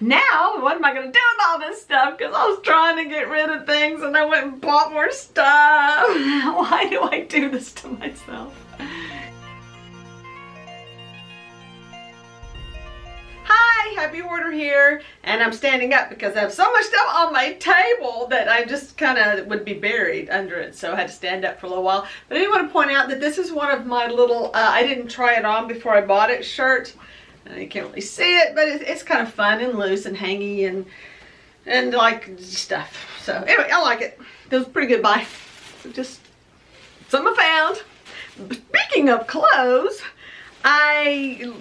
Now, what am I going to do with all this stuff? Because I was trying to get rid of things and I went and bought more stuff. Why do I do this to myself? Hi, Happy Hoarder here, and I'm standing up because I have so much stuff on my table that I just kind of would be buried under it, so I had to stand up for a little while. But I do want to point out that this is one of my little, I didn't try it on before I bought it shirt. You can't really see it, but it's kind of fun and loose and hangy and like stuff. So anyway, I like it. It was a pretty good buy. Just something I found. Speaking of clothes, I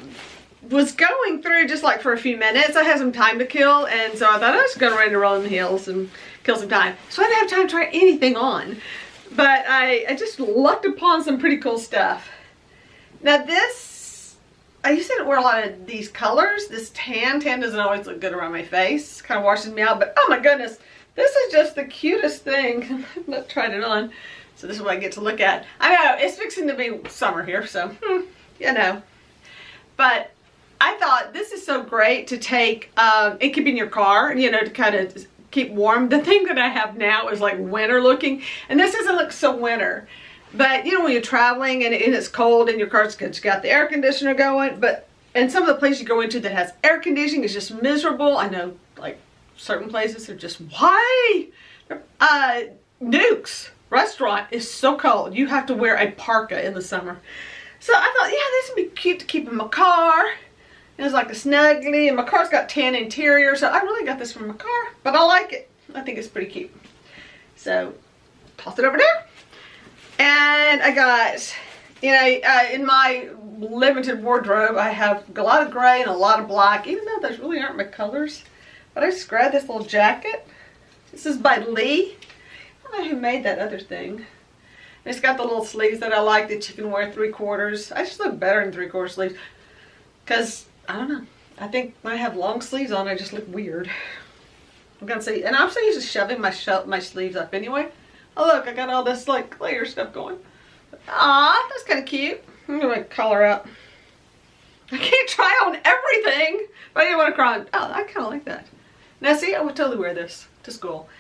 was going through just like for a few minutes. I had some time to kill, and so I thought I was going ready to roll in the hills and kill some time. So I didn't have time to try anything on, but I just lucked upon some pretty cool stuff. Now this, I used to wear a lot of these colors. This tan doesn't always look good around my face. Kind of washes me out, but oh my goodness, this is just the cutest thing. I've not tried it on, so this is what I get to look at. I know, it's fixing to be summer here, so, you know. But I thought this is so great to take, it could be in your car, you know, to kind of keep warm. The thing that I have now is like winter looking, and this doesn't look so winter. But you know, when you're traveling and it's cold in your car, it's good. You got the air conditioner going, but and some of the places you go into that has air conditioning is just miserable. I know, like certain places are just, why? Duke's restaurant is so cold. You have to wear a parka in the summer. So I thought, yeah, this would be cute to keep in my car. It was like a snuggly, and my car's got tan interior, so I really got this from my car, but I like it. I think it's pretty cute. So toss it over there. And I got, you know, in my limited wardrobe, I have a lot of gray and a lot of black, even though those really aren't my colors. But I just grabbed this little jacket. This is by Lee. I don't know who made that other thing. And it's got the little sleeves that I like that you can wear 3/4. I just look better in 3/4 sleeves. Because, I don't know, I think when I have long sleeves on, I just look weird. I'm going to say, and I'm so used to shoving my sleeves up anyway. Oh look, I got all this like layer stuff going. Aw, that's kind of cute. I'm gonna color up. I can't try on everything, but I didn't want to cry on. Oh, I kind of like that. Now see, I would totally wear this to school.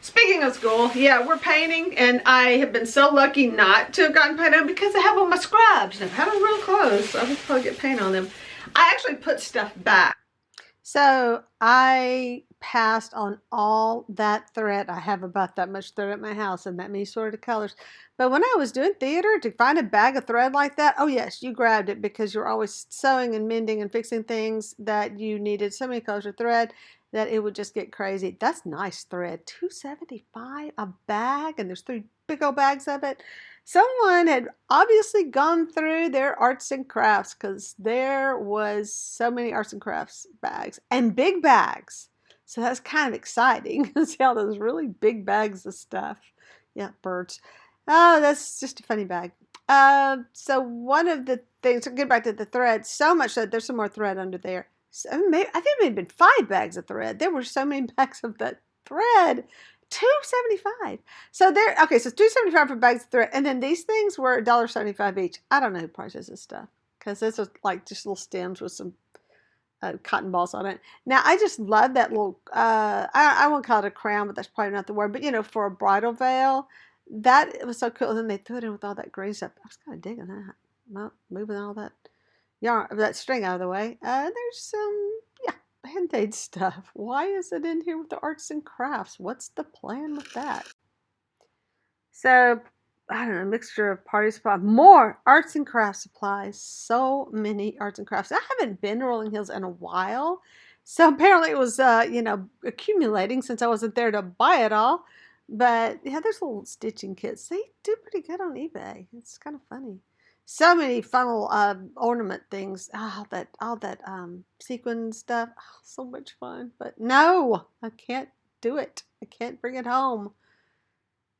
Speaking of school, yeah, we're painting, and I have been so lucky not to have gotten paint on because I have all my scrubs. And I've had them real close, so I would probably get paint on them. I actually put stuff back. So I passed on all that thread. I have about that much thread at my house and that many sorted colors. But when I was doing theater, to find a bag of thread like that, oh yes, you grabbed it because you're always sewing and mending and fixing things that you needed so many colors of thread that it would just get crazy. That's nice thread. $2.75 a bag, and there's 3 big old bags of it. Someone had obviously gone through their arts and crafts because there was so many arts and crafts bags and big bags. So that's kind of exciting. See all those really big bags of stuff. Yeah, birds. Oh, that's just a funny bag. So one of the things, to get back to the thread, so much that there's some more thread under there. So maybe, I think it may have been 5 bags of thread. There were so many bags of that thread. $2.75. So there, okay, so $2.75 for bags of thread. And then these things were $1.75 each. I don't know who prices this stuff, because this was like just little stems with some cotton balls on it. Now, I just love that little, I won't call it a crown, but that's probably not the word, but you know, for a bridal veil, that was so cool. And then they threw it in with all that green stuff. I was kind of digging that. Not moving all that yarn, that string out of the way. There's some, yeah, Band-Aid stuff. Why is it in here with the arts and crafts? What's the plan with that? So, I don't know, a mixture of party supply, more arts and crafts supplies. So many arts and crafts. I haven't been to Rolling Hills in a while. So apparently it was, you know, accumulating since I wasn't there to buy it all. But yeah, there's little stitching kits. They do pretty good on eBay. It's kind of funny. So many funnel ornament things. All that sequin stuff. Oh, so much fun. But no, I can't do it. I can't bring it home.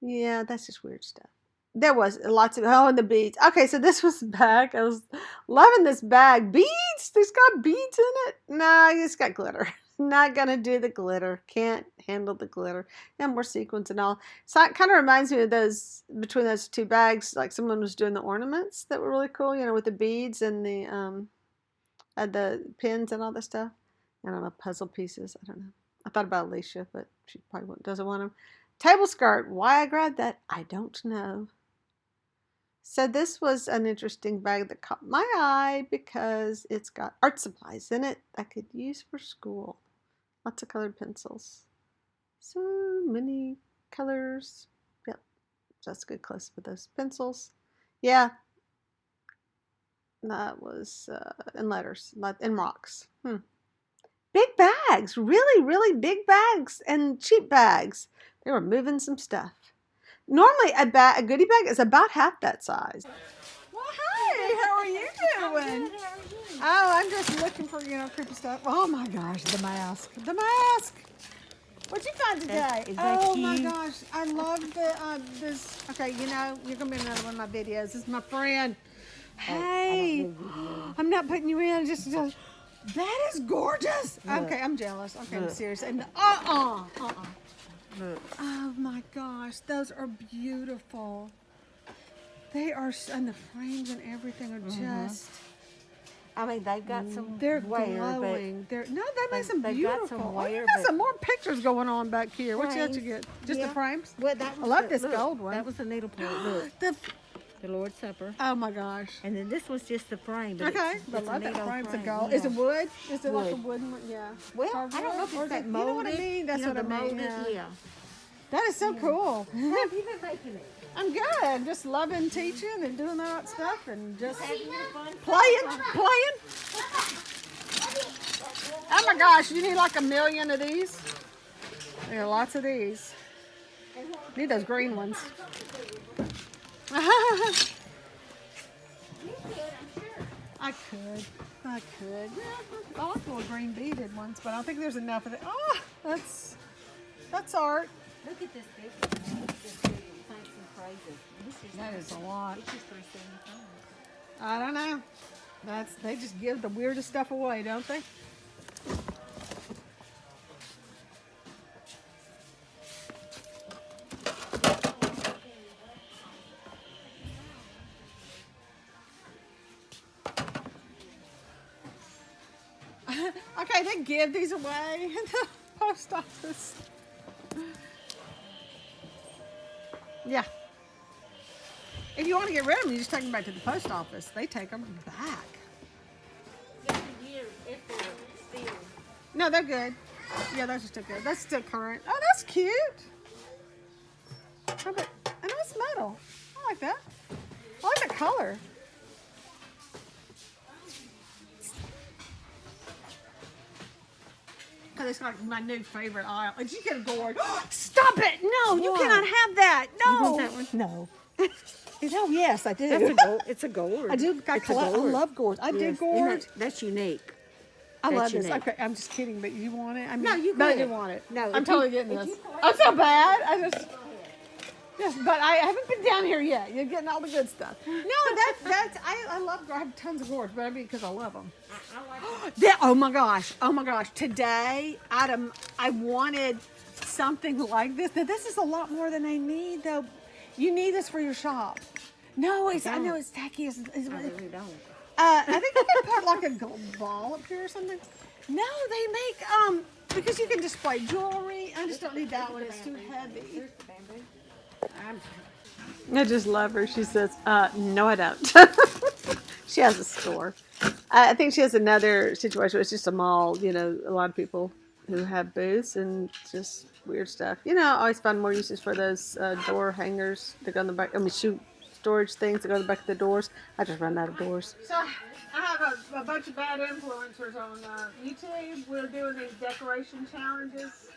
Yeah, that's just weird stuff. There was lots of, oh, and the beads. Okay, so this was the bag. I was loving this bag. Beads? There's got beads in it? No, it's got glitter. Not gonna do the glitter. Can't handle the glitter. And more sequins and all. So it kind of reminds me of those, between those 2 bags, like someone was doing the ornaments that were really cool, you know, with the beads and the pins and all that stuff. I don't know, puzzle pieces. I don't know. I thought about Alicia, but she probably doesn't want them. Table skirt. Why I grabbed that, I don't know. So this was an interesting bag that caught my eye because it's got art supplies in it I could use for school. Lots of colored pencils. So many colors. Yep, that's a good close up of those pencils. Yeah, that was in letters, in rocks. Big bags, really, really big bags and cheap bags. They were moving some stuff. Normally, a goodie bag is about half that size. Well, hey, how are you doing? Oh, I'm just looking for, creepy stuff. Oh my gosh, the mask. The mask. What'd you find today? Oh my gosh, I love this. Okay, you're going to be in another one of my videos. This is my friend. Hey, I'm not putting you in. Just that is gorgeous. Okay, I'm jealous. Okay, I'm serious. And Look. Oh my gosh, those are beautiful. They are, and the frames and everything are just. I mean, they've got some. They're glowing. That makes them beautiful. You got some more pictures going on back here. What else you get? Just the frames? Well, that was I love this gold one. That was the needle point. Look. The Lord's Supper. Oh my gosh. And then this was just the frame. But okay. I love that frame of gold. Yeah. Is it wood? Is it like a wooden one? Yeah. Well, I don't know if it's that molded. You know what I mean? That's what I mean. Yeah. That is so cool. How have you been making it? I'm good. Just loving teaching and doing that stuff and just playing. Oh my gosh, you need like 1 million of these. There are lots of these. Need those green ones. I could. Yeah, I like little green beaded ones, but I don't think there's enough of it. Oh, that's art. Look at this big one. Thanks and praises. That is a lot. It's just $3.75. I don't know. They just give the weirdest stuff away, don't they? Okay, they give these away in the post office. Yeah. If you want to get rid of them, you just take them back to the post office. They take them back. No, they're good. Yeah, those are still good. That's still current. Oh, that's cute. Oh, but a nice metal. I like that. I like the color. Oh, it's like my new favorite aisle. Did you get a gourd? Stop it! No, you cannot have that. No. You want that one? No. Oh, yes, I do. That's a gourd. It's a gourd. I do. I love gourds. I do gourds. That's unique. I love this. Okay, I'm just kidding, but you want it? I mean, no, you but I do want it. No, I'm totally getting this. I'm so bad. But I haven't been down here yet. You're getting all the good stuff. No, I love. I have tons of gourds, but I mean because I love them. I like them. Oh my gosh! Today, I wanted something like this. Now this is a lot more than I need, though. You need this for your shop. No, I know it's tacky. I really don't. I think they can put like a gold ball up here or something. No, they make because you can display jewelry. I just don't need that one. It's too heavy. I just love her. She says, no, I don't. She has a store. I think she has another situation where it's just a mall, a lot of people who have booths and just weird stuff. I always find more uses for those door hangers that go on the back. Shoe storage things that go on the back of the doors. I just run out of doors. So I have a bunch of bad influencers on YouTube. We're doing these decoration challenges.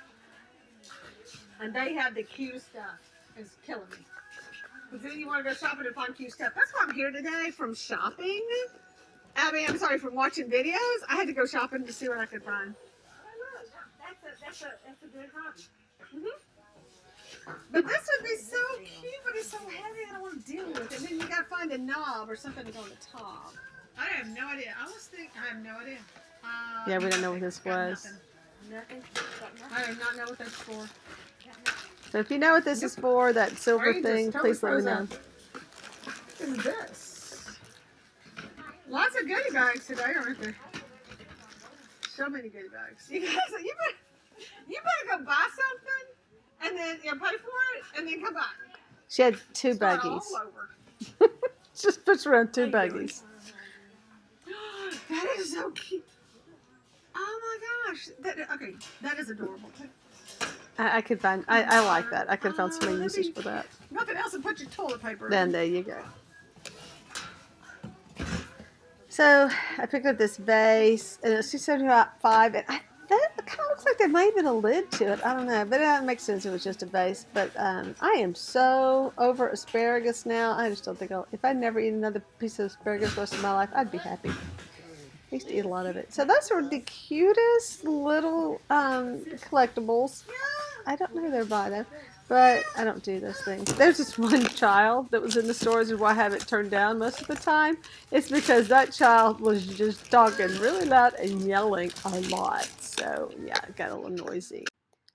And they have the cutest stuff. It's killing me. Because then you want to go shopping and find cute stuff. That's why I'm here today, from shopping. From watching videos. I had to go shopping to see what I could find. Oh, look, that's a good hobby. But this would be so cute, but it's so heavy I don't want to deal with it. And then you got to find a knob or something to go on the top. I have no idea. I have no idea. Yeah, we don't know what this was. Nothing. I do not know what that's for. So if you know what this is for, that silver thing, please let me know. What is this? Lots of goodie bags today, aren't there? so many goodie bags. You guys, you better go buy something and then pay for it and then come back. She had 2 Start buggies. all over. Just puts around 2 buggies. That is so cute. Oh my gosh. That is adorable. I could find, I like that. I could have found so many uses for that. Nothing else to put your toilet paper in. Then there you go. So I picked up this vase, and it's $2.75, and that kind of looks like there might have been a lid to it. I don't know, but it makes sense. It was just a vase. But I am so over asparagus now. I just don't think if I'd never eat another piece of asparagus the rest of my life, I'd be happy. I used to eat a lot of it. So those were the cutest little collectibles. I don't know who they're by though, but I don't do those things. There's this one child that was in the stores, and why I have it turned down most of the time. It's because that child was just talking really loud and yelling a lot. So yeah, it got a little noisy.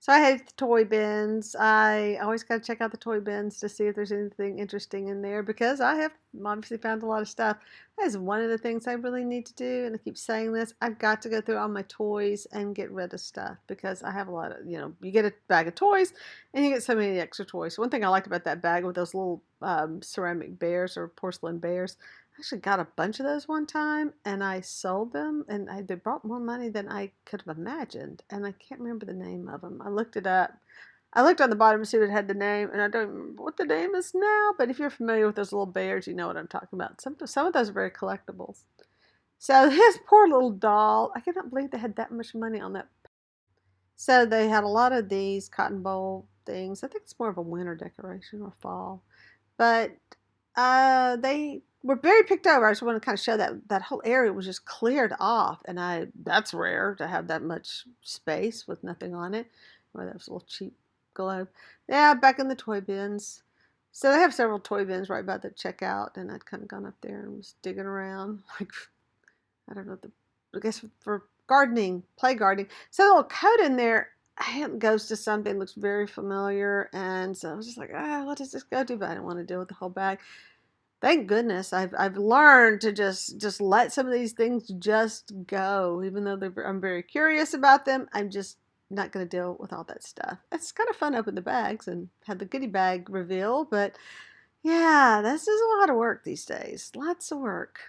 So I had the toy bins. I always got to check out the toy bins to see if there's anything interesting in there, because I have obviously found a lot of stuff. That is one of the things I really need to do, and I keep saying this. I've got to go through all my toys and get rid of stuff, because I have a lot of, you get a bag of toys and you get so many extra toys. So one thing I liked about that bag with those little ceramic bears or porcelain bears, I actually got a bunch of those one time, and I sold them, and they brought more money than I could have imagined, and I can't remember the name of them. I looked it up. I looked on the bottom to see if it had the name, and I don't remember what the name is now, but if you're familiar with those little bears, you know what I'm talking about. Some of those are very collectibles. So this poor little doll, I cannot believe they had that much money on that. So they had a lot of these cotton bowl things. I think it's more of a winter decoration or fall. But they were very picked over. I just want to kind of show that whole area was just cleared off, and that's rare to have that much space with nothing on it. Or that was a little cheap globe. Yeah, back in the toy bins. So they have several toy bins right by the checkout, and I'd kind of gone up there and was digging around, like, I don't know, I guess for gardening, play gardening. So the little coat in there goes to something, looks very familiar, and so I was just like, what does this go to? But I didn't want to deal with the whole bag. Thank goodness I've learned to just let some of these things just go, even though I'm very curious about them. I'm just not going to deal with all that stuff. It's kind of fun to open the bags and have the goodie bag reveal, but yeah, this is a lot of work these days. Lots of work.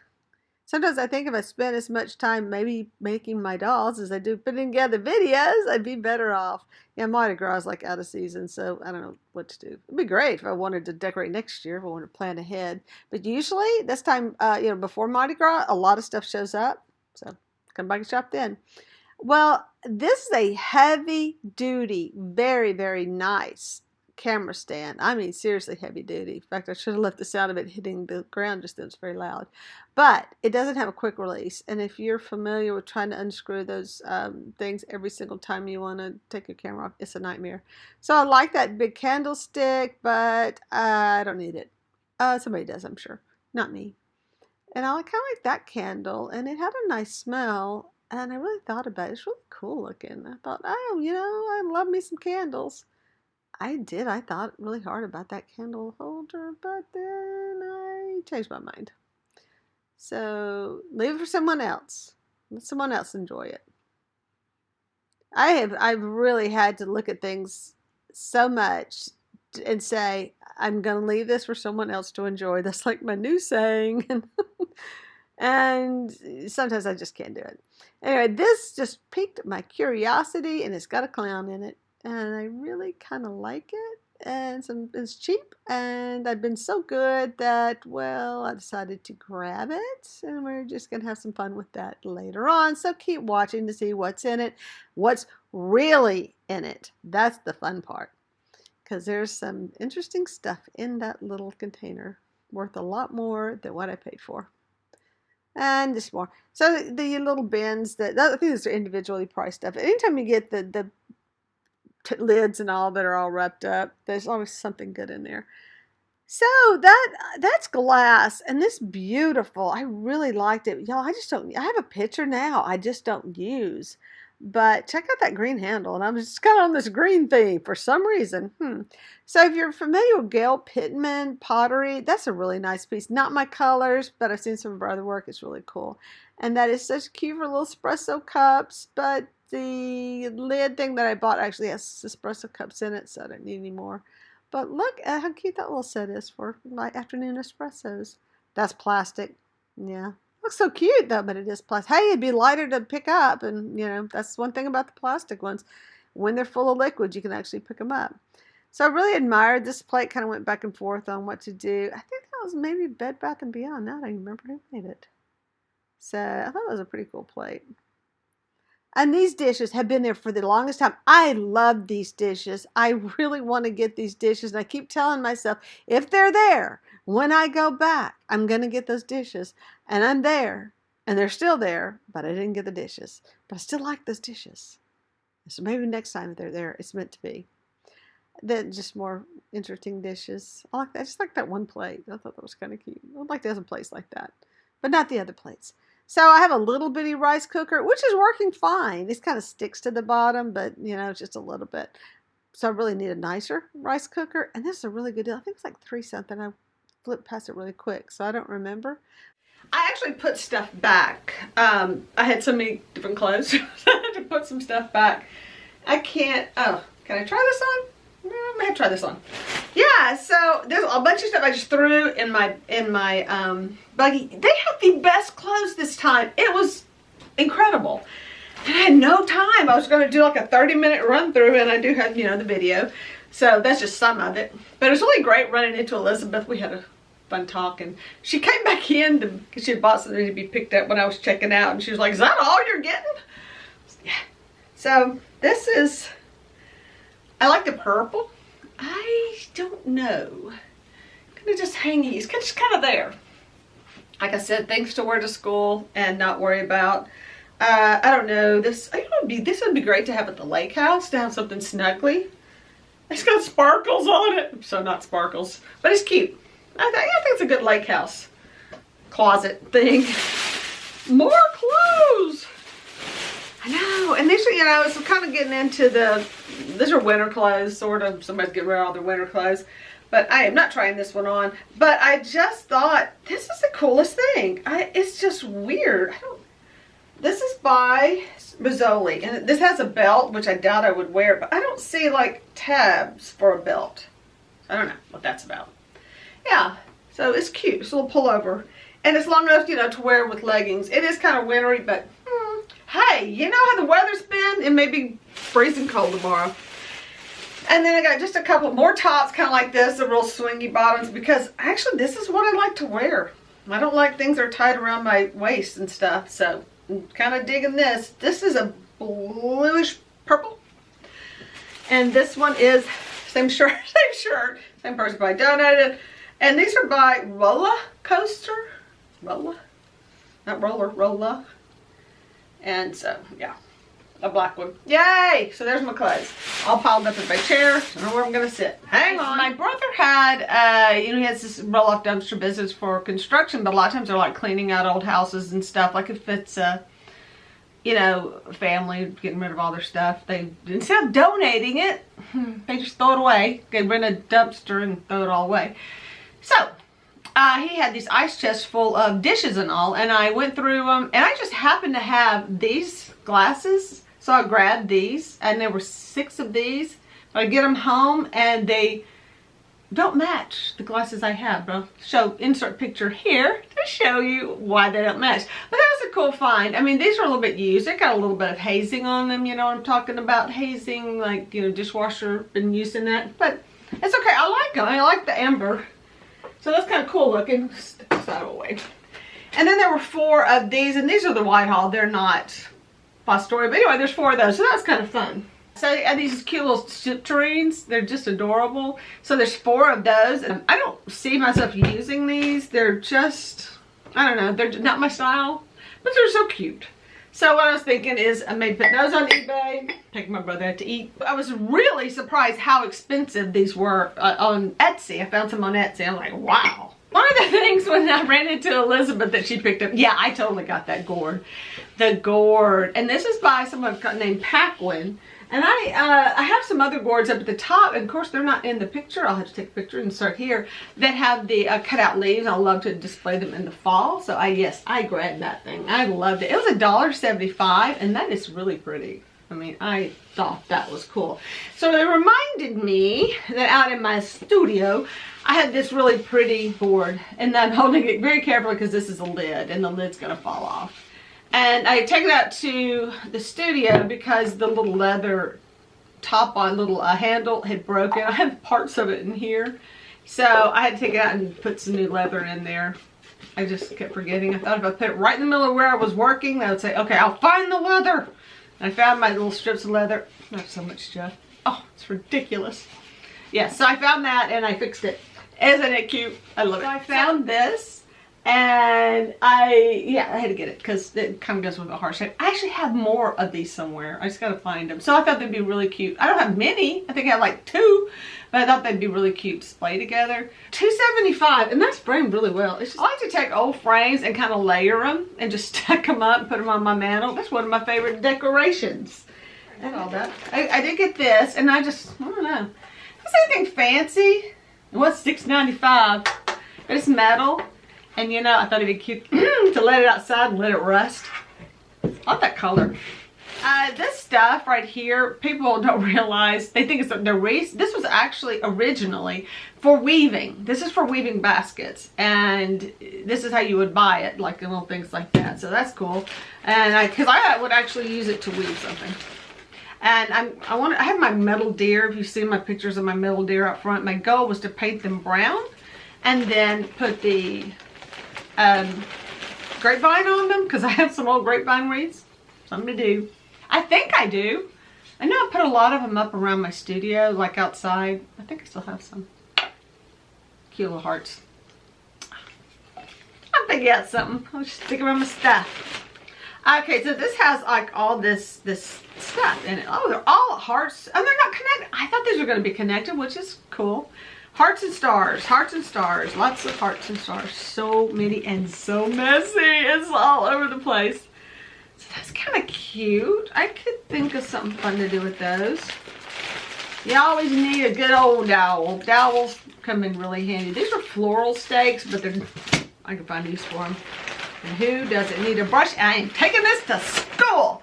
Sometimes I think if I spent as much time maybe making my dolls as I do putting together videos, I'd be better off. Yeah, Mardi Gras is like out of season, so I don't know what to do. It'd be great if I wanted to decorate next year, if I wanted to plan ahead. But usually this time, before Mardi Gras, a lot of stuff shows up. So come back and shop then. Well, this is a heavy duty, very, very nice camera stand. I mean, seriously heavy duty. In fact, I should have left the sound of it hitting the ground just then. It's very loud. But it doesn't have a quick release. And if you're familiar with trying to unscrew those things every single time you want to take your camera off, it's a nightmare. So I like that big candlestick, but I don't need it. Somebody does, I'm sure. Not me. And I kind of like that candle. And it had a nice smell. And I really thought about it. It's really cool looking. I thought, I love me some candles. I did. I thought really hard about that candle holder, but then I changed my mind. So leave it for someone else. Let someone else enjoy it. I've really had to look at things so much and say, I'm going to leave this for someone else to enjoy. That's like my new saying. And sometimes I just can't do it. Anyway, this just piqued my curiosity, and it's got a clown in it. And I really kind of like it, and it's cheap, and I've been so good that, I decided to grab it, and we're just going to have some fun with that later on. So keep watching to see what's in it, what's really in it. That's the fun part, because there's some interesting stuff in that little container, worth a lot more than what I paid for. And just more. So the little bins, I think these are individually priced stuff. Anytime you get the lids and all that are all wrapped up, there's always something good in there. So that's glass, and this beautiful. I really liked it. Y'all, I have a picture now I just don't use. But check out that green handle, and I'm just kind of on this green theme for some reason. So if you're familiar with Gail Pittman pottery, that's a really nice piece. Not my colors, but I've seen some of her other work. It's really cool. And that is such cute for little espresso cups. But the lid thing that I bought actually has espresso cups in it, so I don't need any more. But look at how cute that little set is for my afternoon espressos. That's plastic. Yeah. Looks so cute though, but it is plastic. Hey, it'd be lighter to pick up, and you know, that's one thing about the plastic ones. When they're full of liquid, you can actually pick them up. So I really admired this plate. Kind of went back and forth on what to do. I think that was maybe Bed Bath & Beyond. Now I don't even remember who made it. So I thought it was a pretty cool plate. And these dishes have been there for the longest time. I love these dishes. I really want to get these dishes. And I keep telling myself, if they're there, when I go back, I'm going to get those dishes. And I'm there. And they're still there. But I didn't get the dishes. But I still like those dishes. So maybe next time they're there, it's meant to be. Then just more interesting dishes. I like that. I just like that one plate. I thought that was kind of cute. I'd like to have a place like that. But not the other plates. So I have a little bitty rice cooker, which is working fine. This kind of sticks to the bottom, but you know, just a little bit. So I really need a nicer rice cooker. And this is a really good deal. I think it's like $3 something. I flipped past it really quick, so I don't remember. I actually put stuff back. I had so many different clothes, so I had to put some stuff back. I can't, oh, can I try this on? I may have to try this on. Yeah, so there's a bunch of stuff I just threw in my buggy. They had the best clothes this time. It was incredible. And I had no time. I was going to do like a 30-minute run through, and I do have, you know, the video. So that's just some of it. But it was really great running into Elizabeth. We had a fun talk, and she came back in because she had bought something to be picked up when I was checking out, and she was like, "Is that all you're getting?" Yeah. So this is, I like the purple. I don't know. Kind of just hanging. It's just kind of there. Like I said, things to wear to school and not worry about. I don't know. This would be great to have at the lake house, to have something snuggly. It's got sparkles on it. So not sparkles, but it's cute. I think it's a good lake house closet thing. More clothes. I know, and these are, you know, it's kind of getting into these are winter clothes, sort of. Somebody's getting rid of all their winter clothes. But I am not trying this one on. But I just thought, this is the coolest thing. It's just weird. This is by Rizzoli, and this has a belt, which I doubt I would wear, but I don't see like tabs for a belt. I don't know what that's about. Yeah, so it's cute. It's a little pullover, and it's long enough, you know, to wear with leggings. It is kind of wintry, but hey, you know how the weather's been? It may be freezing cold tomorrow. And then I got just a couple more tops, kind of like this, the real swingy bottoms, because actually this is what I like to wear. I don't like things that are tied around my waist and stuff, so I'm kind of digging this. This is a bluish purple. And this one is same shirt, same person probably donated. And these are by Rolla Coaster. Rolla? Not roller, Rolla. And so, yeah, a black one. Yay! So there's my clothes. All piled up in my chair. I don't know where I'm going to sit. Hang on. My brother had, you know, he has this roll-off dumpster business for construction, but a lot of times they're like cleaning out old houses and stuff. Like if it's you know, a family getting rid of all their stuff, they, instead of donating it, they just throw it away. They rent a dumpster and throw it all away. So, he had these ice chests full of dishes and all, and I went through them, and I just happened to have these glasses, so I grabbed these, and there were 6 of these. I get them home, and they don't match the glasses I have, bro. So, insert picture here to show you why they don't match. But that was a cool find. I mean, these are a little bit used. They got a little bit of hazing on them, you know what I'm talking about, hazing, like, you know, dishwasher, been using that, but it's okay. I like them. I like the amber. So that's kind of cool looking. Stick this out of the way. And then there were 4 of these, and these are the Whitehall. They're not Fostoria, but anyway, there's 4 of those, so that's kind of fun. So I have these cute little tureens. They're just adorable. So there's 4 of those, and I don't see myself using these. They're just, I don't know, they're not my style, but they're so cute. So what I was thinking is I may put those on eBay, take my brother out to eat. I was really surprised how expensive these were on Etsy. I found some on Etsy. I'm like, wow. One of the things when I ran into Elizabeth that she picked up, yeah, I totally got that gourd. The gourd. And this is by someone named Paquin. And I have some other gourds up at the top, and of course they're not in the picture. I'll have to take a picture and start here. That have the cutout leaves. I love to display them in the fall. So yes, I grabbed that thing. I loved it. It was $1.75, and that is really pretty. I mean, I thought that was cool. So it reminded me that out in my studio, I had this really pretty board, and I'm holding it very carefully because this is a lid, and the lid's gonna fall off. And I take it out to the studio because the little leather top on little handle had broken. I have parts of it in here. So I had to take it out and put some new leather in there. I just kept forgetting. I thought if I put it right in the middle of where I was working, I would say, okay, I'll find the leather. And I found my little strips of leather. Not so much stuff. Oh, it's ridiculous. Yeah, so I found that and I fixed it. Isn't it cute? I love it. So I found this. And I had to get it because it kind of goes with a heart shape. I actually have more of these somewhere. I just got to find them. So I thought they'd be really cute. I don't have many. I think I have like 2, but I thought they'd be really cute to display together. $2.75, and that's framed really well. It's just, I like to take old frames and kind of layer them and just stack them up and put them on my mantle. That's one of my favorite decorations. And all that. I did get this, and I don't know. Is anything fancy? It was $6.95, but it's metal. And you know, I thought it'd be cute to let it outside and let it rust. I like that color. This stuff right here, people don't realize, they think it's the wreath. This was actually originally for weaving. This is for weaving baskets. And this is how you would buy it, like little things like that. So that's cool. And because I would actually use it to weave something. And I have my metal deer. If you've seen my pictures of my metal deer up front, my goal was to paint them brown and then put the grapevine on them because I have some old grapevine wreaths. Something to do. I think I do. I know I put a lot of them up around my studio, like outside. I think I still have some cute little hearts. I'm thinking out something. I'll just stick around my stuff. Okay, so this has like all this stuff in it. Oh, they're all hearts. Oh, they're not connected. I thought these were going to be connected, which is cool. Hearts and stars, hearts and stars, lots of hearts and stars. So many and so messy. It's all over the place. So that's kind of cute. I could think of something fun to do with those. You always need a good old dowel. Dowels come in really handy. These are floral stakes, but I can find use for them. And who doesn't need a brush? I am taking this to school.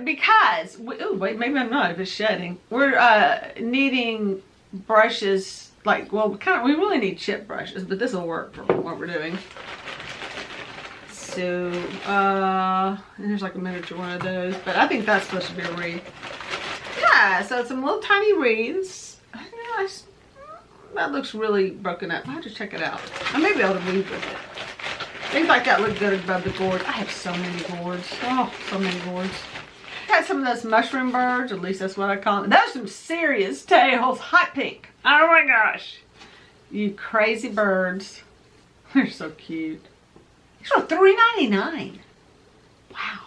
Because, oh wait, maybe I'm not if it's shedding. We're needing brushes, like, well, we really need chip brushes, but this will work for what we're doing. So, there's like a miniature one of those, but I think that's supposed to be a wreath. Yeah, so some little tiny wreaths. That looks really broken up. I'll have to check it out. I may be able to weave with it. Things like that look good above the board. I have so many boards. Oh, so many boards. Got some of those mushroom birds, at least that's what I call them. Those are some serious tails. Hot pink. Oh my gosh. You crazy birds. They're so cute. These are $3.99. Wow.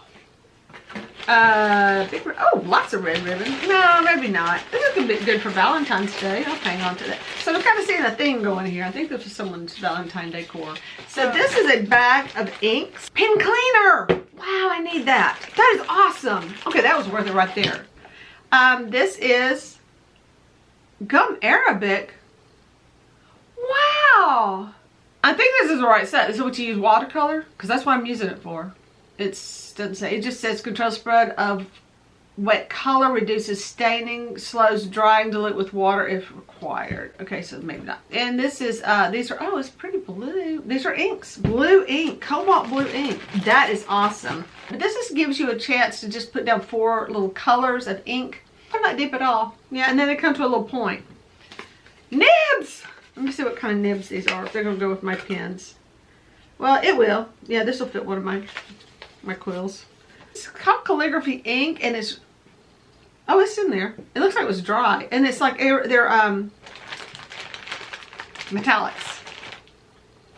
Lots of red ribbon. No, maybe not. This is a bit good for Valentine's Day. I'll hang on to that. So we're kind of seeing a theme going here. I think this is someone's Valentine decor. So this is a bag of inks. Pen cleaner. Wow, I need that. That is awesome. Okay, that was worth it right there. This is gum Arabic. Wow. I think this is the right set. Is it what you use watercolor? Because that's what I'm using it for. Doesn't say. It just says control spread of wet color, reduces staining, slows drying, dilute with water if required. Okay, so maybe not. And this is these are, oh, it's pretty blue. These are inks. Blue ink, cobalt blue ink. That is awesome. But this just gives you a chance to just put down 4 little colors of ink. They're not deep at all. Yeah, and then they come to a little point. Nibs! Let me see what kind of nibs these are. If they're gonna go with my pens. Well, it will. Yeah, this will fit one of my quills. It's called calligraphy ink, and it's, oh, it's in there. It looks like it was dry, and it's like they're metallics.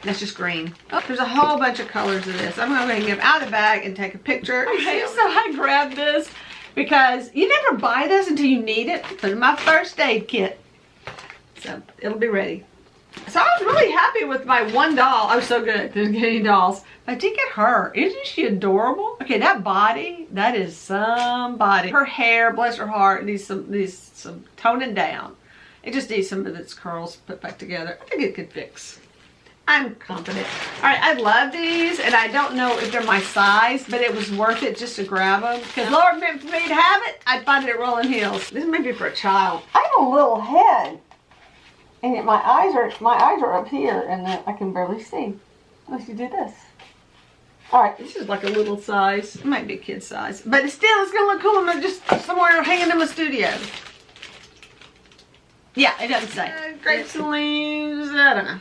That's just green. Oh, there's a whole bunch of colors of this. I'm going to hang them out of the bag and take a picture. Okay, so I grabbed this because you never buy this until you need it. Put it in my first aid kit, so it'll be ready. So I was really happy with my one doll. I was so good at getting dolls. But I did get her. Isn't she adorable? Okay, that body, that is somebody. Her hair, bless her heart, needs some toning down. It just needs some of its curls put back together. I think it could fix. I'm confident. All right, I love these, and I don't know if they're my size, but it was worth it just to grab them. Because Lord meant for me to have it, I'd find it at Rolling Hills. This may be for a child. I have a little head, and yet my eyes are up here, and I can barely see unless you do this. All right, this is like a little size. It might be a kid size, but it's gonna look cool. And just somewhere hanging in my studio. Yeah, it doesn't say. Grapes and leaves. I don't know.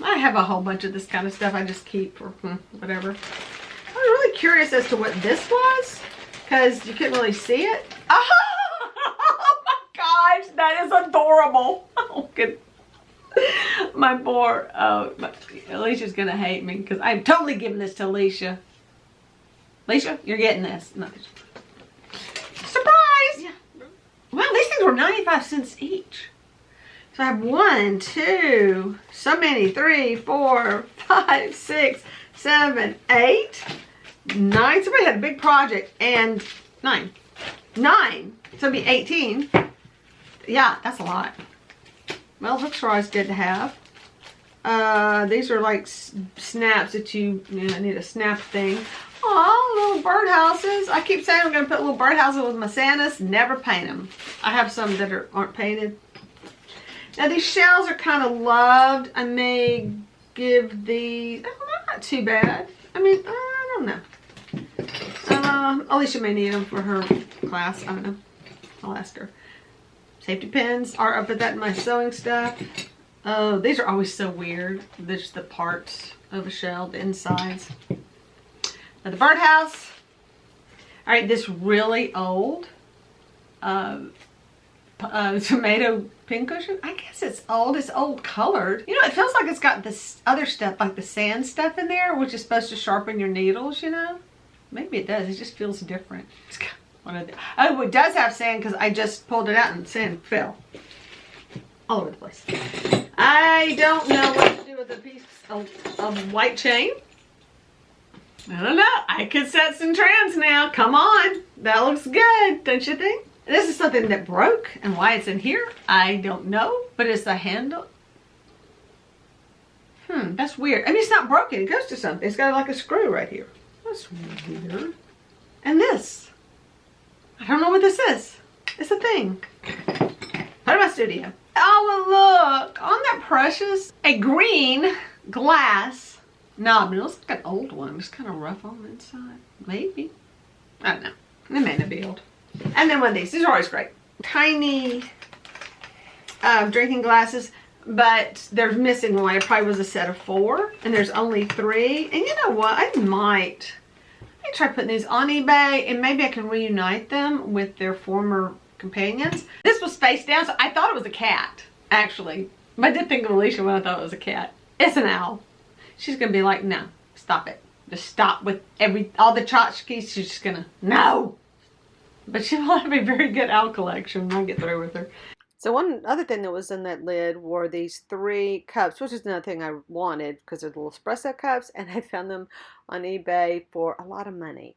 I have a whole bunch of this kind of stuff I just keep for whatever. I was really curious as to what this was because you couldn't really see it. Oh my gosh, that is adorable. Oh, good. My poor, Alicia's gonna hate me because I'm totally giving this to Alicia. Alicia, you're getting this. No. Surprise! Yeah. Wow, these things were 95 cents each. So I have 1, 2, so many, 3, 4, 5, 6, 7, 8, 9. Somebody had a big project and 9. 9. So it'd be 18. Yeah, that's a lot. Well, looks are always good to have. These are like snaps that you need a snap thing. Aw, little birdhouses. I keep saying I'm going to put little birdhouses with my Santas. Never paint them. I have some that aren't painted. Now these shells are kind of loved. I may give these, oh, they're not too bad. I mean, I don't know. Alicia may need them for her class. I don't know. I'll ask her. Safety pins are up at that in my sewing stuff. Oh, these are always so weird. There's the parts of a shell, the insides. Now the birdhouse. All right, this really old tomato pincushion. I guess it's old. It's old colored. You know, it feels like it's got this other stuff, like the sand stuff in there, which is supposed to sharpen your needles, you know? Maybe it does. It just feels different. It's got one of the, oh, it does have sand because I just pulled it out and sand fell all over the place. I don't know what to do with a piece of white chain. I don't know. I could set some trends now. Come on. That looks good, don't you think? This is something that broke, and why it's in here, I don't know. But it's the handle. That's weird. I mean, it's not broken. It goes to something. It's got like a screw right here. That's weird. And this. I don't know what this is. It's a thing. Put it in my studio. Oh, look. On that precious, a green glass knob. It looks like an old one. It's kind of rough on the inside. Maybe. I don't know. It may not be old. And then one of these. These are always great. Tiny drinking glasses, but they're missing one. It probably was a set of 4, and there's only 3. And you know what? I might try putting these on eBay, and maybe I can reunite them with their former companions. This was face down, so I thought it was a cat, actually. But I did think of Alicia when I thought it was a cat. It's an owl. She's going to be like, no, stop it. Just stop with all the tchotchkes. She's just going to, no. But she will have a very good owl collection when I get through with her. So one other thing that was in that lid were these 3 cups, which is another thing I wanted because they're little espresso cups, and I found them on eBay for a lot of money.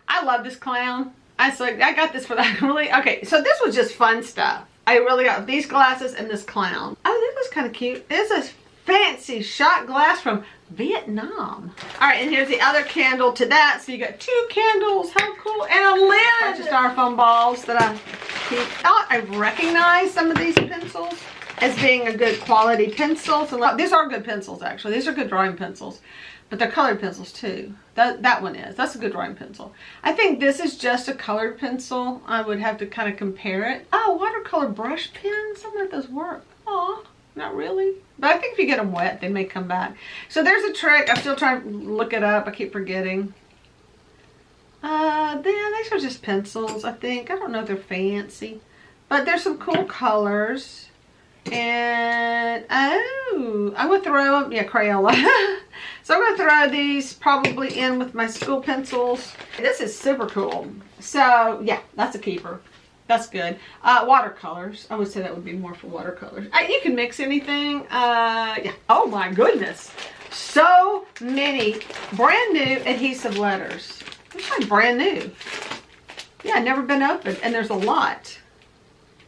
I love this clown. I got this for that. Really, okay, so this was just fun stuff. I really got these glasses and this clown. Oh, this was kind of cute. It's a fancy shot glass from Vietnam. All right, and here's the other candle to that. So you got 2 candles. How cool. And a lid. Bunch of styrofoam balls that I keep. I recognize some of these pencils as being a good quality pencil. So these are good pencils, actually. These are good drawing pencils. But they're colored pencils, too. That one is. That's a good drawing pencil. I think this is just a colored pencil. I would have to kind of compare it. Oh, watercolor brush pens. I wonder if those work. Aw. Not really. But I think if you get them wet, they may come back. So there's a trick. I'm still trying to look it up. I keep forgetting. Then these are just pencils, I think. I don't know if they're fancy. But there's some cool colors. And, oh, I'm going to throw them. Yeah, Crayola. So I'm going to throw these probably in with my school pencils. This is super cool. So, yeah, that's a keeper. That's good. Watercolors. I would say that would be more for watercolors. You can mix anything. Yeah. Oh my goodness. So many brand new adhesive letters. They're like brand new. Yeah, never been opened. And there's a lot.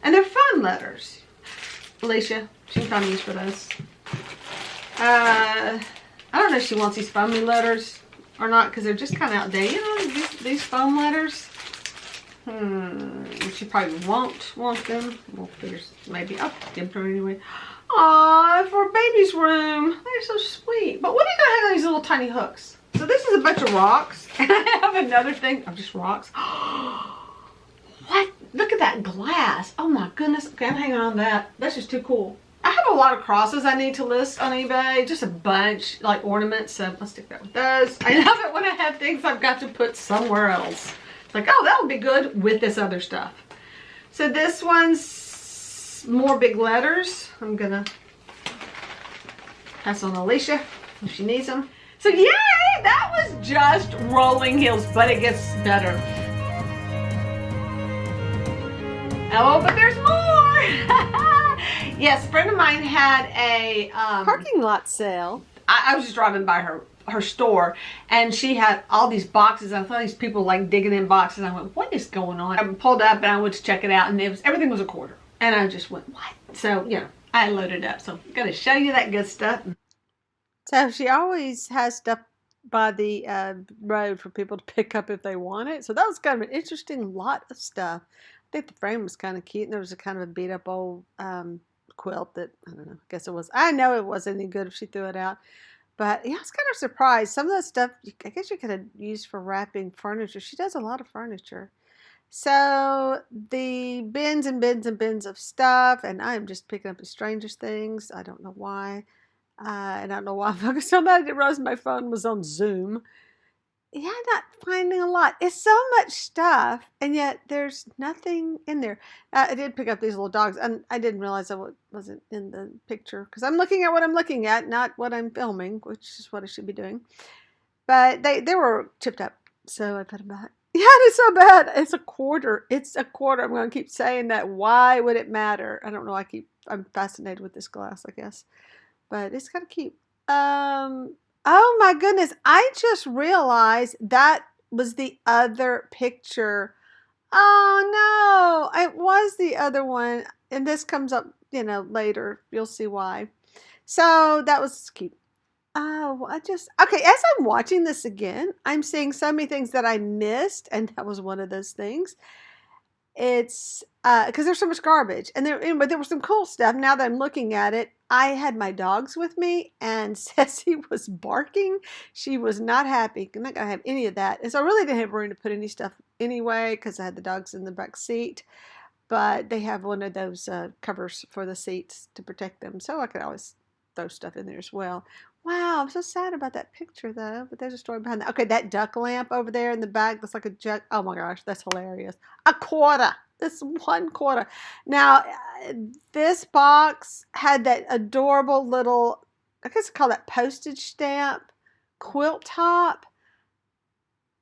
And they're fun letters. Alicia, she can find use for those. I don't know if she wants these foamy letters or not because they're just kind of outdated. You know, these foam letters. She probably won't want them. We'll figure maybe I'll give them anyway. Aw, for a baby's room. They're so sweet. But what are you gonna have on these little tiny hooks? So this is a bunch of rocks. And I have another thing of just rocks. What? Look at that glass. Oh my goodness. Okay, I'm hanging on that. That's just too cool. I have a lot of crosses I need to list on eBay. Just a bunch, like ornaments. So let's stick that with those. I love it when I have things I've got to put somewhere else. It's like, oh, that would be good with this other stuff. So this one's more big letters. I'm gonna pass on Alicia if she needs them. So yay, that was just rolling hills, but it gets better. Oh, but there's more. Yes, a friend of mine had a Parking lot sale. I was just driving by her store, and she had all these boxes. I thought these people like digging in boxes. I went, what is going on? I pulled up and I went to check it out, and everything was a quarter. And I just went, what? So, you know, I loaded up. So I'm gonna show you that good stuff. So she always has stuff by the road for people to pick up if they want it. So that was kind of an interesting lot of stuff. I think the frame was kind of cute, and there was a kind of a beat up old quilt that, I don't know, I guess it was. I know it wasn't any good if she threw it out. But yeah, I was kind of surprised. Some of that stuff, I guess you could have used for wrapping furniture. She does a lot of furniture. So the bins and bins and bins of stuff, and I'm just picking up the strangest things. I don't know why. And I don't know why I'm focused on that. I didn't realize my phone was on Zoom. Yeah, I'm not finding a lot. It's so much stuff, and yet there's nothing in there. I did pick up these little dogs, and I didn't realize I wasn't in the picture because I'm looking at what I'm looking at, not what I'm filming, which is what I should be doing. But they were chipped up, so I put them back. Yeah, it's so bad. It's a quarter. It's a quarter. I'm going to keep saying that. Why would it matter? I don't know. I'm fascinated with this glass, I guess. But it's kind of cute. Oh my goodness. I just realized that was the other picture. Oh no. It was the other one. And this comes up, you know, later. You'll see why. So that was cute. Oh, okay, as I'm watching this again, I'm seeing so many things that I missed, and that was one of those things. It's because there's so much garbage, and but there was some cool stuff. Now that I'm looking at it, I had my dogs with me, and Ceci was barking. She was not happy. I'm not gonna have any of that, and so I really didn't have room to put any stuff anyway because I had the dogs in the back seat. But they have one of those covers for the seats to protect them, so I could always throw stuff in there as well. Wow, I'm so sad about that picture though, but there's a story behind that. Okay, that duck lamp over there in the back looks like a jug. Oh my gosh, that's hilarious. A quarter. It's 1 quarter. Now, this box had that adorable little, I guess I call that postage stamp quilt top.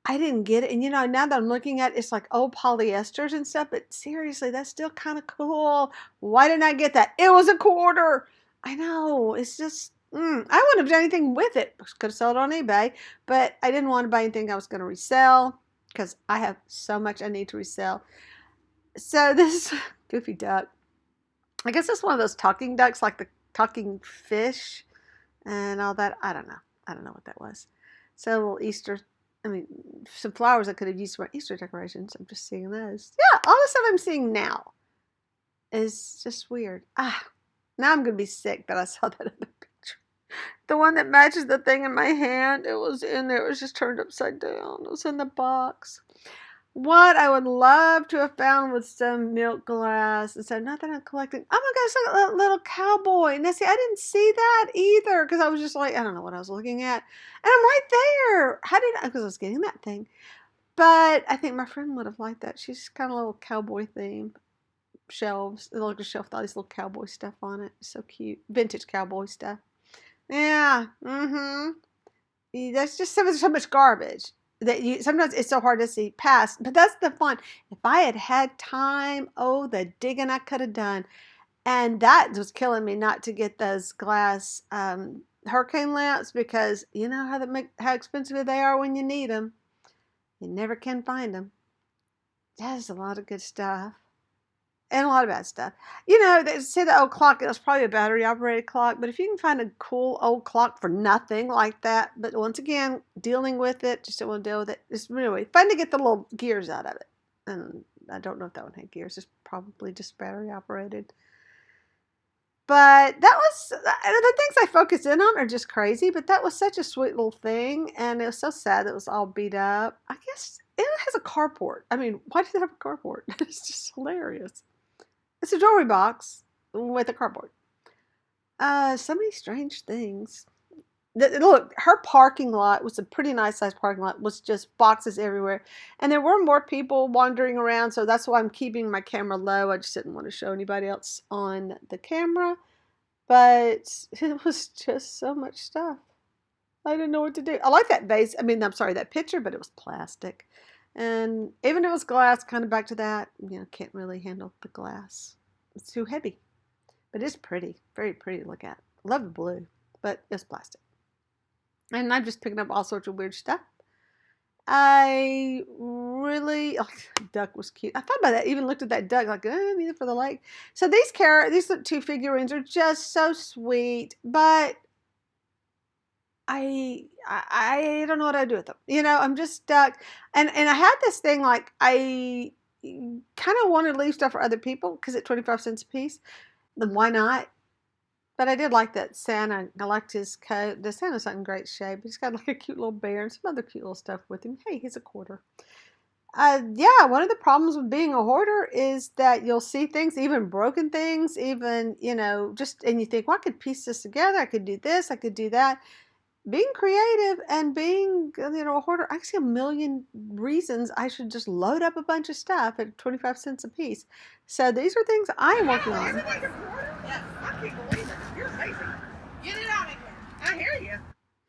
I didn't get it. And you know, now that I'm looking at it, it's like old polyesters and stuff, but seriously, that's still kind of cool. Why didn't I get that? It was a quarter. I know, it's just, I wouldn't have done anything with it. Could have sold it on eBay, but I didn't want to buy anything I was going to resell because I have so much I need to resell. So this goofy duck, I guess it's one of those talking ducks, like the talking fish and all that. I don't know what that was. So a little Easter, some flowers I could have used for Easter decorations. I'm just seeing those. Yeah, all the stuff I'm seeing now is just weird. Now I'm going to be sick that I saw that other picture. The one that matches the thing in my hand, it was in there. It was just turned upside down. It was in the box. What I would love to have found was some milk glass. And so not that I'm collecting. Oh my gosh, look at that little cowboy. Now see, I didn't see that either because I was just like, I don't know what I was looking at. And I'm right there. Because I was getting that thing. But I think my friend would have liked that. She's kind of a little cowboy theme. Shelves, like a shelf with all these little cowboy stuff on it. So cute. Vintage cowboy stuff. Yeah. That's just so much garbage. that you sometimes it's so hard to see past, but that's the fun. If I had had time, oh, the digging I could have done. And that was killing me not to get those glass hurricane lamps, because you know how expensive they are when you need them. You never can find them. There's a lot of good stuff and a lot of bad stuff. You know, they say the old clock, it was probably a battery operated clock, but if you can find a cool old clock for nothing like that, but once again, dealing with it, just don't want to deal with it. It's really fun to get the little gears out of it. And I don't know if that one had gears. It's probably just battery operated. But that was, the things I focused in on are just crazy, but that was such a sweet little thing, and it was so sad that it was all beat up. I guess it has a carport. I mean, why does it have a carport? It's just hilarious. It's a jewelry box with a carport. So many strange things. Look, her parking lot was a pretty nice sized parking lot, was just boxes everywhere. And there were more people wandering around, so that's why I'm keeping my camera low. I just didn't want to show anybody else on the camera. But it was just so much stuff. I didn't know what to do. I like that vase. I mean, I'm sorry, that picture, but it was plastic. And even if it was glass, kind of back to that, you know, can't really handle the glass. It's too heavy. But it's pretty. Very pretty to look at. I love the blue, but it's plastic. And I'm just picking up all sorts of weird stuff. I really, duck was cute. I thought about that, even looked at that duck, like, I need it for the lake. So these two figurines are just so sweet, but I don't know what I'd do with them. You know, I'm just stuck. And I had this thing, like, I kind of wanted to leave stuff for other people, because at 25 cents a piece, then why not? But I did like that Santa. I liked his coat. The Santa's not in great shape. He's got like a cute little bear and some other cute little stuff with him. Hey, he's a quarter. Yeah, one of the problems with being a hoarder is that you'll see things, even broken things, even, you know, and you think, well, I could piece this together. I could do this. I could do that. Being creative and being, you know, a hoarder, I see a million reasons I should just load up a bunch of stuff at 25 cents a piece. So these are things I am working on. Yes, I can't believe it. You're amazing. Get it out of here. I hear you.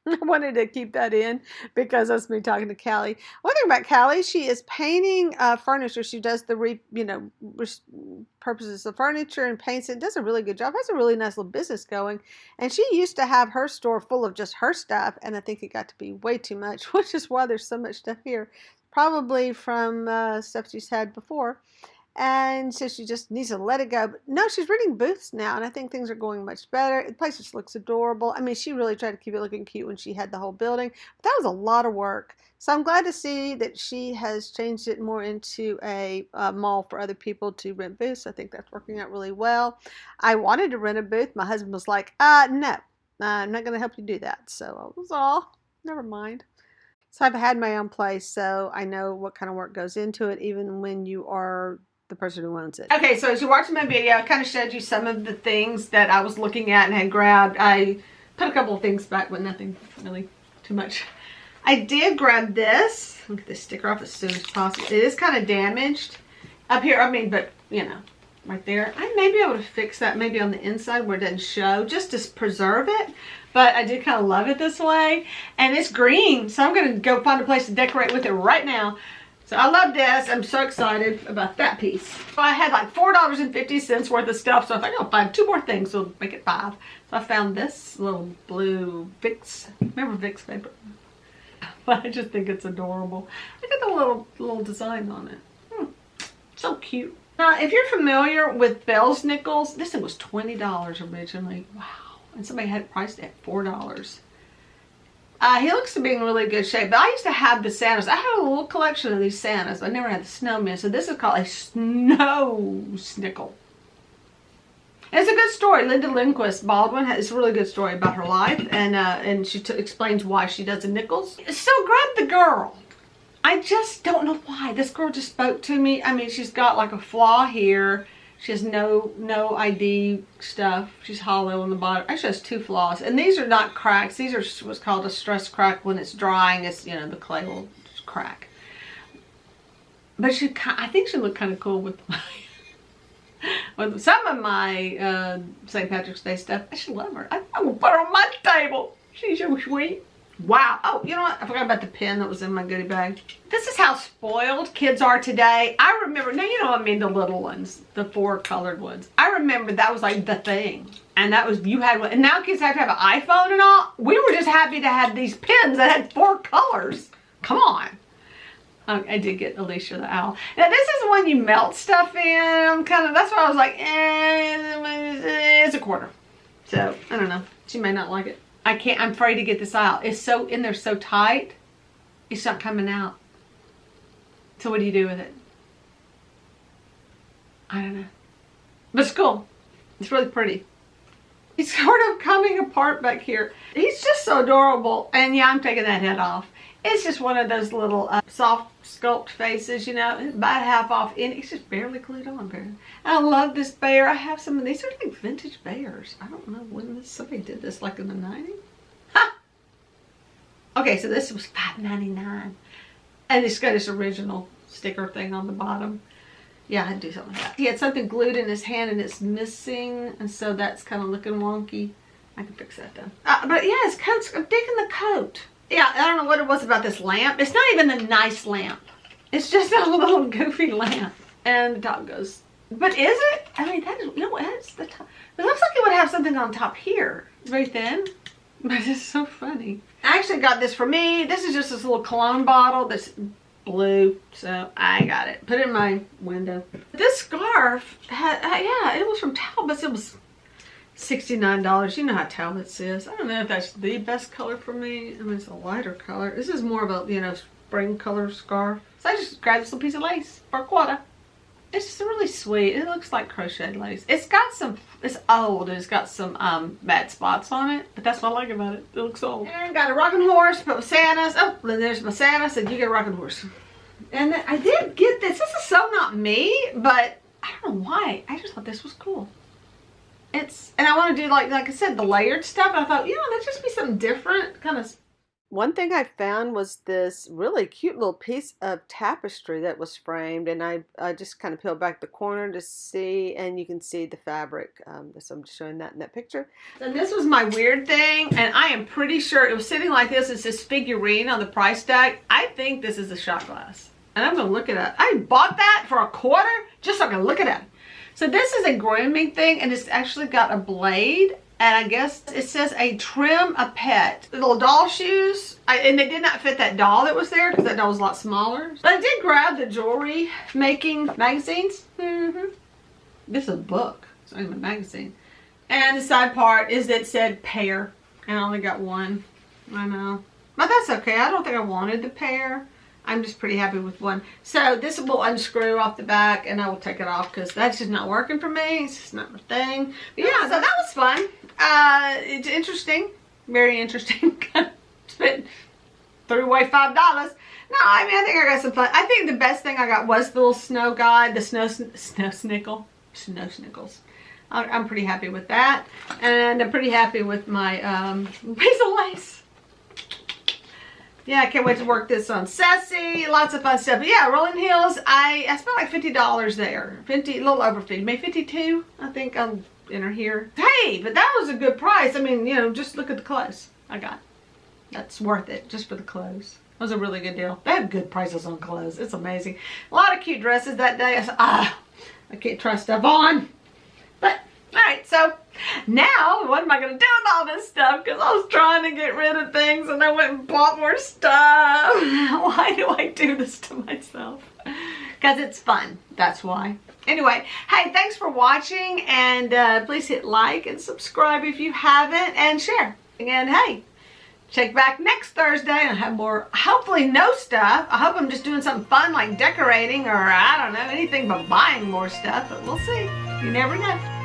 I wanted to keep that in because that's me talking to Callie. One thing about Callie, she is painting furniture. She does the purposes of furniture and paints it. Does a really good job. Has a really nice little business going. And she used to have her store full of just her stuff, and I think it got to be way too much, which is why there's so much stuff here. Probably from stuff she's had before. And so she just needs to let it go. But no, she's reading booths now, and I think things are going much better. The place just looks adorable. I mean, she really tried to keep it looking cute when she had the whole building. But that was a lot of work. So I'm glad to see that she has changed it more into a mall for other people to rent booths. I think that's working out really well. I wanted to rent a booth. My husband was like, no, I'm not going to help you do that. So I was all, never mind. So I've had my own place, so I know what kind of work goes into it, even when you are the person who owns it. Okay, so as you're watching my video, I kind of showed you some of the things that I was looking at and had grabbed. I put a couple of things back, but nothing really too much. I did grab this. I'll get this sticker off as soon as possible. It is kind of damaged up here. I mean, but you know, right there. I may be able to fix that maybe on the inside where it doesn't show, just to preserve it. But I did kind of love it this way. And it's green, so I'm going to go find a place to decorate with it right now. So I love this. I'm so excited about that piece. So I had like $4.50 worth of stuff, so I thought I'll find two more things, so make it $5. So I found this little blue Vicks. Remember Vicks paper? But I just think it's adorable. Look at the little design on it. So cute. Now, if you're familiar with Bell's Nickels, this thing was $20 originally. Wow. And somebody had it priced at $4. He looks to be in really good shape, but I used to have the Santas. I had a little collection of these Santas. I never had the snowman, so this is called a snow snickle. And it's a good story. Linda Lindquist Baldwin it's a really good story about her life, and she explains why she does the nickels. So grab the girl. I just don't know why. This girl just spoke to me. I mean, she's got like a flaw here. She has no ID stuff. She's hollow on the bottom. Actually has two flaws. And these are not cracks. These are what's called a stress crack. When it's drying, it's, you know, the clay will crack. But I think she looked kind of cool with some of my St. Patrick's Day stuff. I should love her. I'm going to put her on my table. She's so sweet. Wow. Oh, you know what? I forgot about the pen that was in my goodie bag. This is how spoiled kids are today. I remember, now you know what I mean, the little ones, the 4 colored ones. I remember that was like the thing. And that was, you had one. And now kids have to have an iPhone and all. We were just happy to have these pens that had 4 colors. Come on. I did get Alicia the owl. Now this is the one you melt stuff in. That's why I was like, it's a quarter. So, I don't know. She may not like it. I'm afraid to get this out. It's so in there, so tight. It's not coming out. So what do you do with it? I don't know. But it's cool. It's really pretty. He's sort of coming apart back here. He's just so adorable. And yeah, I'm taking that head off. It's just one of those little soft sculpt faces, you know, about half off. And it's just barely glued on, barely. I love this bear. I have some of these. They're like vintage bears. I don't know when somebody did this, like in the 90s. Ha! Okay, so this was $5.99. And it's got this original sticker thing on the bottom. Yeah, I had to do something like that. He had something glued in his hand and it's missing. And so that's kind of looking wonky. I can fix that though. But yeah, his coat's, I'm digging the coat. Yeah, I don't know what it was about this lamp. It's not even a nice lamp. It's just a little goofy lamp. And the top goes, but is it? I mean, that is, you know what, it's the top. It looks like it would have something on top here. It's very thin, but it's so funny. I actually got this for me. This is just this little cologne bottle that's blue, so I got it. Put it in my window. This scarf had, yeah, it was from Talbot's. It was $69. You know how Talbot's is. I don't know if that's the best color for me. I mean, it's a lighter color. This is more of a, you know, spring color scarf. So I just grabbed this little piece of lace for a quarter. It's just really sweet. It looks like crocheted lace. It's got some, it's old and it's got some bad spots on it, but that's what I like about it. It looks old. And got a rocking horse, put my Santa's. Oh, then there's my Santa. Said you get a rocking horse. And then I did get this. This is so not me, but I don't know why. I just thought this was cool. And I want to do like I said, the layered stuff. And I thought, you know, let's just be something different. Kind of. One thing I found was this really cute little piece of tapestry that was framed, and I just kind of peeled back the corner to see, and you can see the fabric. So I'm just showing that in that picture. And this was my weird thing, and I am pretty sure it was sitting like this. It's this figurine on the price tag. I think this is a shot glass, and I'm gonna look it up. I bought that for a quarter just so I can look it up. So this is a grooming thing, and it's actually got a blade. And I guess it says a trim a pet. The little doll shoes. And they did not fit that doll that was there because that doll was a lot smaller. But I did grab the jewelry making magazines. This is a book. It's not even a magazine. And the side part is that it said pair. And I only got one. I know. But that's okay. I don't think I wanted the pair. I'm just pretty happy with one. So this will unscrew off the back and I will take it off because that's just not working for me. It's just not my thing. But yeah, so that was fun. It's interesting. Very interesting. Threw away $5. No, I mean, I think I got some fun. I think the best thing I got was the little snow guide, the snow snickles. I'm pretty happy with that. And I'm pretty happy with my piece of lace. Yeah, I can't wait to work this on Sassy. Lots of fun stuff. But yeah, Rolling Hills, I spent like $50 there. A little over 50, maybe 52. I think I'll enter here. Hey, but that was a good price. I mean, you know, just look at the clothes I got. That's worth it just for the clothes. It was a really good deal. They have good prices on clothes. It's amazing. A lot of cute dresses that day. I said, I can't try stuff on. But, alright, so now what am I going to do with all this stuff? Because I was trying to get rid of things and I went and bought more stuff. Why do I do this to myself? Because it's fun. That's why. Anyway, hey, thanks for watching. And please hit like and subscribe if you haven't. And share. And hey, check back next Thursday and I'll have more, hopefully no stuff. I hope I'm just doing something fun like decorating or I don't know, anything but buying more stuff. But we'll see. You never know.